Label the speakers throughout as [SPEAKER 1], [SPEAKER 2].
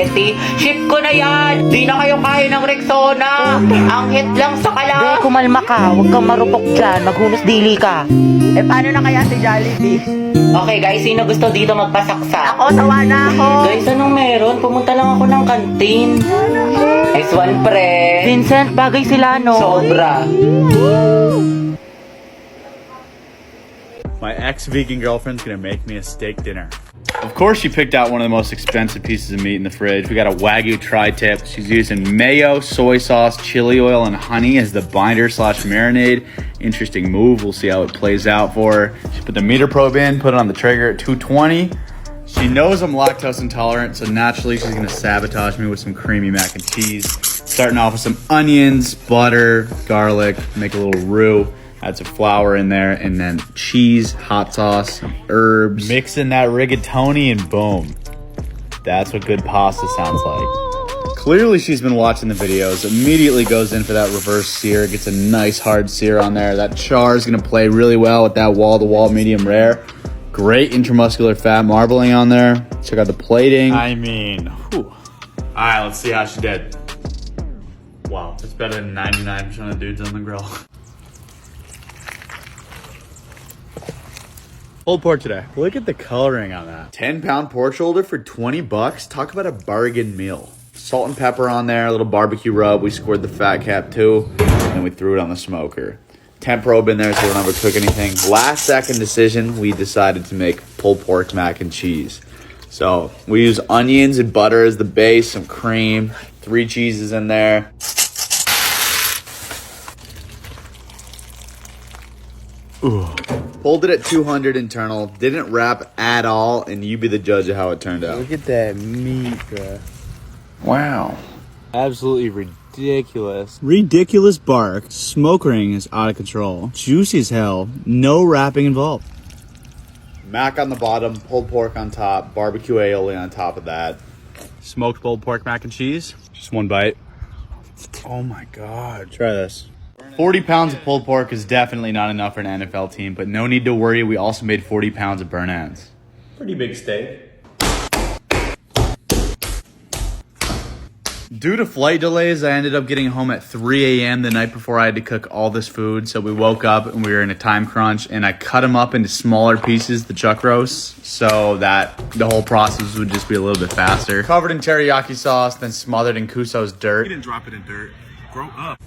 [SPEAKER 1] Ship ko na yan! Di na kayo kaya ng Rexona! Ang hit lang sa kala!
[SPEAKER 2] Kumalma ka, huwag kang marupok dyan, maghunos dili ka. Paano na kaya si Jollibee?
[SPEAKER 1] Okay guys, sino gusto dito magpasaksa?
[SPEAKER 2] Ako, sawa na ako.
[SPEAKER 1] Guys, anong meron? Pumunta lang ako ng kantin. Nice one, pre.
[SPEAKER 2] Vincent, bagay sila, no?
[SPEAKER 1] Sobra.
[SPEAKER 3] My ex-vegan girlfriend's gonna make me a steak dinner. Of course, she picked out one of the most expensive pieces of meat in the fridge. We got a Wagyu tri-tip. She's using mayo, soy sauce, chili oil, and honey as the binder / marinade. Interesting move. We'll see how it plays out for her. She put the meter probe in, put it on the trigger at 220. She knows I'm lactose intolerant, so naturally she's gonna sabotage me with some creamy mac and cheese. Starting off with some onions, butter, garlic, make a little roux. Add some flour in there, and then cheese, hot sauce, some herbs. Mix in that rigatoni, and boom. That's what good pasta sounds like. Clearly she's been watching the videos. Immediately goes in for that reverse sear. Gets a nice hard sear on there. That char is gonna play really well with that wall-to-wall medium rare. Great intramuscular fat marbling on there. Check out the plating. I mean, whew. All right, let's see how she did. Wow, that's better than 99% of dudes on the grill. Pulled pork today. Look at the coloring on that. 10-pound pork shoulder for 20 bucks. Talk about a bargain meal. Salt and pepper on there, a little barbecue rub. We scored the fat cap too, and we threw it on the smoker. Temp probe in there so we don't have to cook anything. Last second decision, we decided to make pulled pork mac and cheese. So we use onions and butter as the base, some cream, 3 cheeses in there. Ooh. Pulled it at 200 internal, didn't wrap at all, and you be the judge of how it turned out.
[SPEAKER 4] Look at that meat, bruh.
[SPEAKER 3] Wow.
[SPEAKER 4] Absolutely ridiculous.
[SPEAKER 3] Ridiculous bark. Smoke ring is out of control. Juicy as hell. No wrapping involved. Mac on the bottom, pulled pork on top, barbecue aioli on top of that. Smoked pulled pork mac and cheese. Just one bite. Oh my God. Try this. 40 pounds of pulled pork is definitely not enough for an NFL team, but no need to worry. We also made 40 pounds of burnt ends. Pretty big steak. Due to flight delays, I ended up getting home at 3 a.m. the night before I had to cook all this food. So we woke up and we were in a time crunch, and I cut them up into smaller pieces, the chuck roasts, so that the whole process would just be a little bit faster. Covered in teriyaki sauce, then smothered in Kuso's dirt.
[SPEAKER 5] You didn't drop it in dirt. Grow up.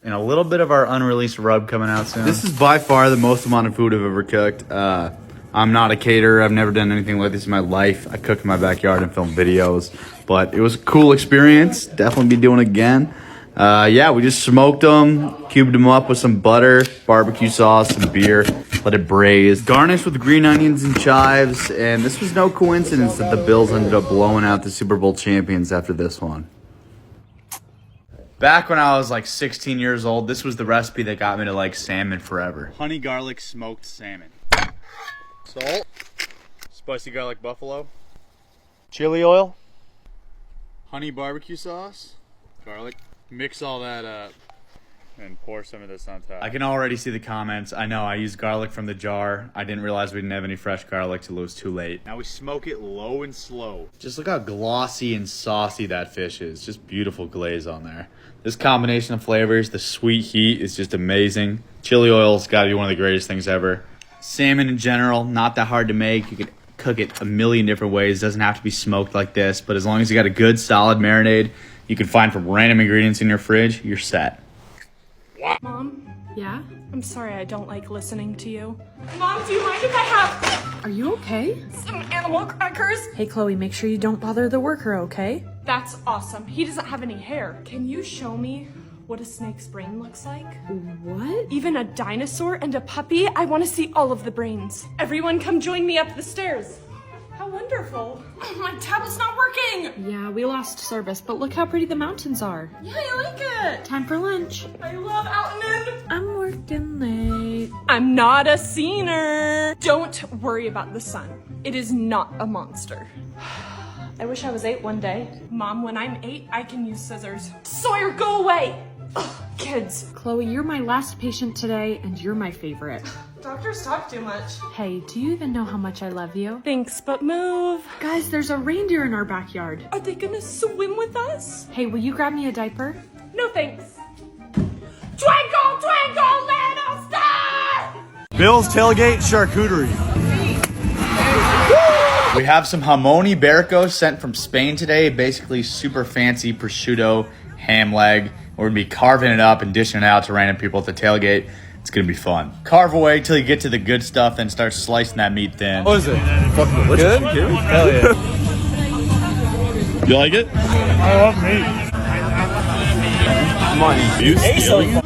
[SPEAKER 3] And a little bit of our unreleased rub coming out soon. This is by far the most amount of food I've ever cooked. I'm not a caterer. I've never done anything like this in my life. I cook in my backyard and film videos, but it was a cool experience. Definitely be doing it again. Yeah, we just smoked them, cubed them up with some butter, barbecue sauce, some beer, let it braise. Garnished with green onions and chives, and this was no coincidence that the Bills ended up blowing out the Super Bowl champions after this one. Back when I was like 16 years old, this was the recipe that got me to like salmon forever. Honey garlic smoked salmon. Salt. Spicy garlic buffalo.
[SPEAKER 4] Chili oil.
[SPEAKER 3] Honey barbecue sauce. Garlic. Mix all that up and pour some of this on top. I can already see the comments. I know, I used garlic from the jar. I didn't realize we didn't have any fresh garlic till it was too late. Now we smoke it low and slow. Just look how glossy and saucy that fish is. Just beautiful glaze on there. This combination of flavors, the sweet heat is just amazing. Chili oil's gotta be one of the greatest things ever. Salmon in general, not that hard to make. You could cook it a million different ways. It doesn't have to be smoked like this, but as long as you got a good solid marinade you can find from random ingredients in your fridge, you're set.
[SPEAKER 6] Mom?
[SPEAKER 7] Yeah?
[SPEAKER 6] I'm sorry I don't like listening to you. Mom, do you mind if I have
[SPEAKER 7] Are you okay?
[SPEAKER 6] some animal crackers?
[SPEAKER 7] Hey, Chloe, make sure you don't bother the worker, okay?
[SPEAKER 6] That's awesome. He doesn't have any hair. Can you show me what a snake's brain looks like?
[SPEAKER 7] What?
[SPEAKER 6] Even a dinosaur and a puppy? I want to see all of the brains. Everyone come join me up the stairs. How wonderful. My tablet's not working.
[SPEAKER 7] Yeah, we lost service, but look how pretty the mountains are.
[SPEAKER 6] Yeah, I like it.
[SPEAKER 7] Time for lunch.
[SPEAKER 6] I love out and in.
[SPEAKER 7] I'm working late.
[SPEAKER 6] I'm not a scener. Don't worry about the sun. It is not a monster.
[SPEAKER 7] I wish I was 8 one day.
[SPEAKER 6] Mom, when I'm 8, I can use scissors. Sawyer, go away. Ugh, kids.
[SPEAKER 7] Chloe, you're my last patient today, and you're my favorite.
[SPEAKER 6] Doctors talk too much.
[SPEAKER 7] Hey, do you even know how much I love you?
[SPEAKER 6] Thanks, but move.
[SPEAKER 7] Guys, there's a reindeer in our backyard.
[SPEAKER 6] Are they gonna swim with us?
[SPEAKER 7] Hey, will you grab me a diaper?
[SPEAKER 6] No thanks. Twinkle, twinkle, little star!
[SPEAKER 4] Bill's Tailgate Charcuterie.
[SPEAKER 3] We have some jamón ibérico sent from Spain today. Basically super fancy prosciutto ham leg. We're gonna be carving it up and dishing it out to random people at the tailgate. It's gonna be fun. Carve away till you get to the good stuff, then start slicing that meat thin.
[SPEAKER 4] What is it? Fucking delicious. Good? Hell yeah.
[SPEAKER 3] You like it?
[SPEAKER 4] I love meat. Come on, you stealing it?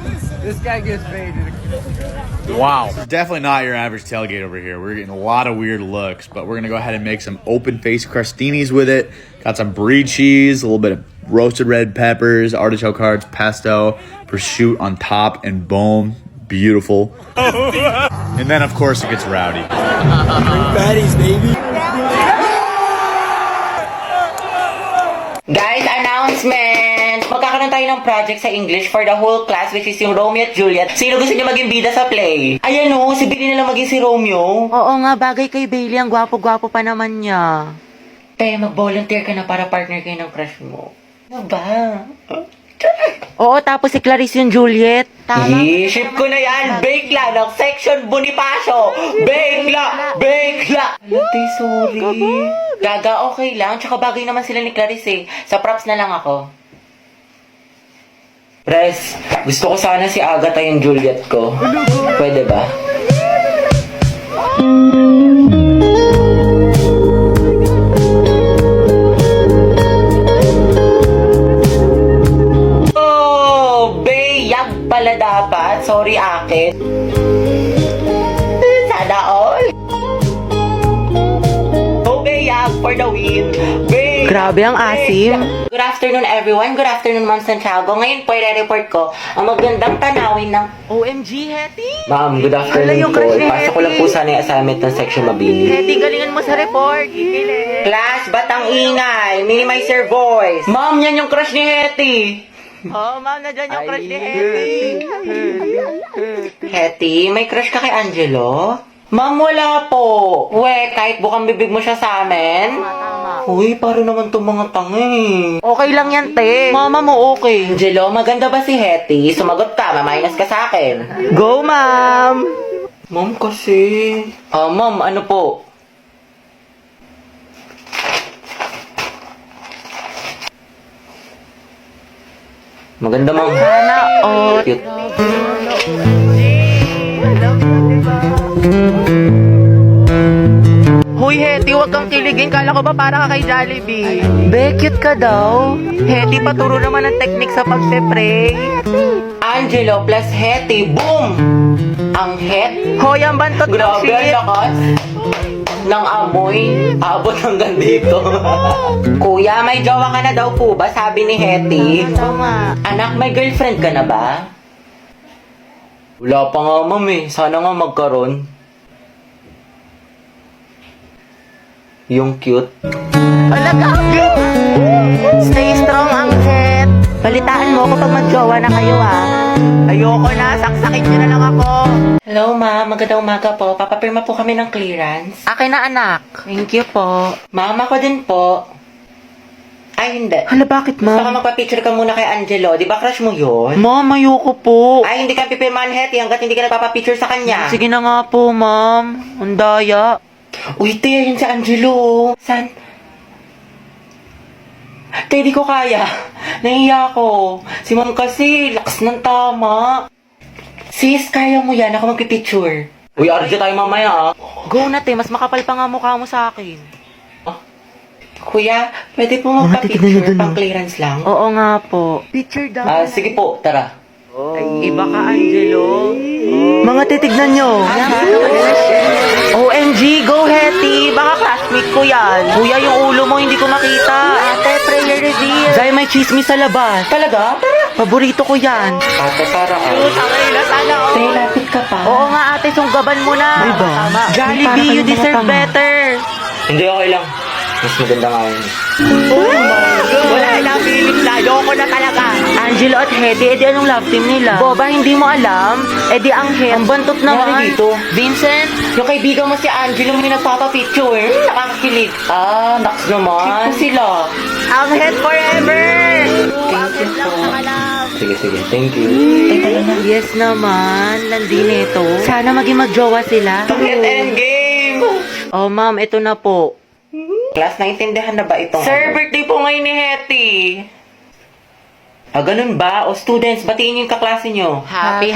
[SPEAKER 4] Wow.
[SPEAKER 3] Definitely not your average tailgate over here. We're getting a lot of weird looks, but we're gonna go ahead and make some open-faced crostinis with it. Got some brie cheese, a little bit of roasted red peppers, artichoke hearts, pesto, prosciutto on top, and boom, beautiful. And then, of course, it gets rowdy.
[SPEAKER 4] Fatties, baby.
[SPEAKER 2] Guys, announcement! Magkakaroon tayo ng project sa English for the whole class, which is yung Romeo at Juliet. Sino gusto niyo maging bida sa play? Ayan o, si Bailey na lang maging si Romeo. Oo nga, bagay kay Bailey. Ang gwapo-gwapo pa naman niya. Te, mag-volunteer ka na para partner kayo ng crush mo. Ano ba? Oo, tapos si Clarice yung Juliet. Ship ko na yan! Bakla ng Section Bonifacio! Bakla! Bakla! Alati, sorry. Gaga, okay lang. Tsaka bagay naman sila ni Clarice eh. Sa props na lang ako. Pres, gusto ko sana si Agatha yung Juliet ko. Pwede ba? Pala dapat. Sorry, akin. Sana all. Bayag for the win. Bayag. Grabe ang asim. Good afternoon, everyone. Good afternoon, Ma'am Santiago. Ngayon po, i-report ko ang magandang tanawin ng OMG, Hetty. Ma'am, good afternoon po. Ipasok ko lang po sana yung assignment ng section mabili. Hetty, galingan mo sa report. Ikilig. Class, ba't ang ingay? Minimize your voice. Ma'am, yan yung crush ni Hetty. Oh, ma'am, na dyan yung crush ni Hetty. Hetty, may crush ka kay Angelo? Ma'am, wala po. We, kahit bukang bibig mo siya sa amin. Uy, paro naman itong mga tangi. Okay lang yan, te. Mama mo, okay. Angelo, maganda ba si Hetty? Sumagot ka, maminus ka sa akin. Go, ma'am. Ma'am, kasi... ma'am, ano po? Maganda, ma'am. Sana, cute. Hoy, Hetty, huwag kang kiligin. Kala ko ba para ka kay Jollibee? Be, cute ka daw. Hetty, paturo naman ang technique sa pagse-pray. Angelo plus Hetty, boom! Ang het. Hoy, ang bantot ng shit. Grabe, ang lakas ng amoy. Abot hanggang dito. Kuya, may jowa ka na daw po ba? Sabi ni Hetty. Anak, may girlfriend ka na ba? Wala pa nga, ma'am eh. Sana nga magkaroon. Yung cute. Alaga! Stay strong, ang het. Balitaan mo kapag mag-jowa na kayo, ha? Ayoko na. Saksakin nyo na lang ako. Hello, ma'am. Magandang umaga po. Papapirma po kami ng clearance. Akin na, anak. Thank you po. Ma'am, ako din po. Ay, hindi. Hala, bakit, ma'am? Baka magpa-picture ka muna kay Angelo. Di ba crush mo yun? Ma'am, ayoko po. Ay, hindi ka pipirmahan, Hetty, hanggat hindi ka nagpapapicture sa kanya. Sige na nga po, ma'am. Ang daya. Uy, te, yun si Angelo. San? Te, di ko kaya. Nahiya ko. Si ma'am kasi, lakas ng tama. Sis, kaya mo yan. Ako magpipicture. Uy, arjo tayo mamaya, ah. Go na, te. Mas makapal pa nga mukha mo sa akin. Kuya, pwede po magpa-picture pang clearance lang? Oo nga po. Picture daw. Sige po, tara. Ay, iba ka, Angelo. Mga titignan nyo. OMG, go Hetty. Baka classmate ko yan. Kuya, yung ulo mo hindi ko makita. Ate, prayer reveal. Zay, may chismis sa labas. Talaga? Paborito ko yan. Ate, para Ate, lapit ka pa. Oo nga, ate, sunggaban mo na. Diba? Jollibee, you deserve better. Hindi, okay lang. Mas maganda nga yun. Oh my God! Wala na, Philip na. Ayoko na talaga. Angelo at Hetty, edi anong love team nila? Boba, hindi mo alam? Edi ang Het. Ang bantot naman.
[SPEAKER 1] Ano dito?
[SPEAKER 2] Vincent?
[SPEAKER 1] Yung kaibigan mo si Angelo may nagpapapicture. Nakakakilig. Ah, naks naman. Cute sila.
[SPEAKER 2] Ang Het forever! Ang Het lang sa kalam.
[SPEAKER 1] Sige, thank you.
[SPEAKER 2] Yes naman, landi nito. Sana maging magjowa sila.
[SPEAKER 1] Hit endgame!
[SPEAKER 2] Oh, ma'am, ito na po.
[SPEAKER 1] Class, naintindihan na ba itong...
[SPEAKER 2] Sir, birthday po ngayon ni Hetty.
[SPEAKER 1] Ah, ganun ba? O students, batiin yung kaklase nyo.
[SPEAKER 2] Happy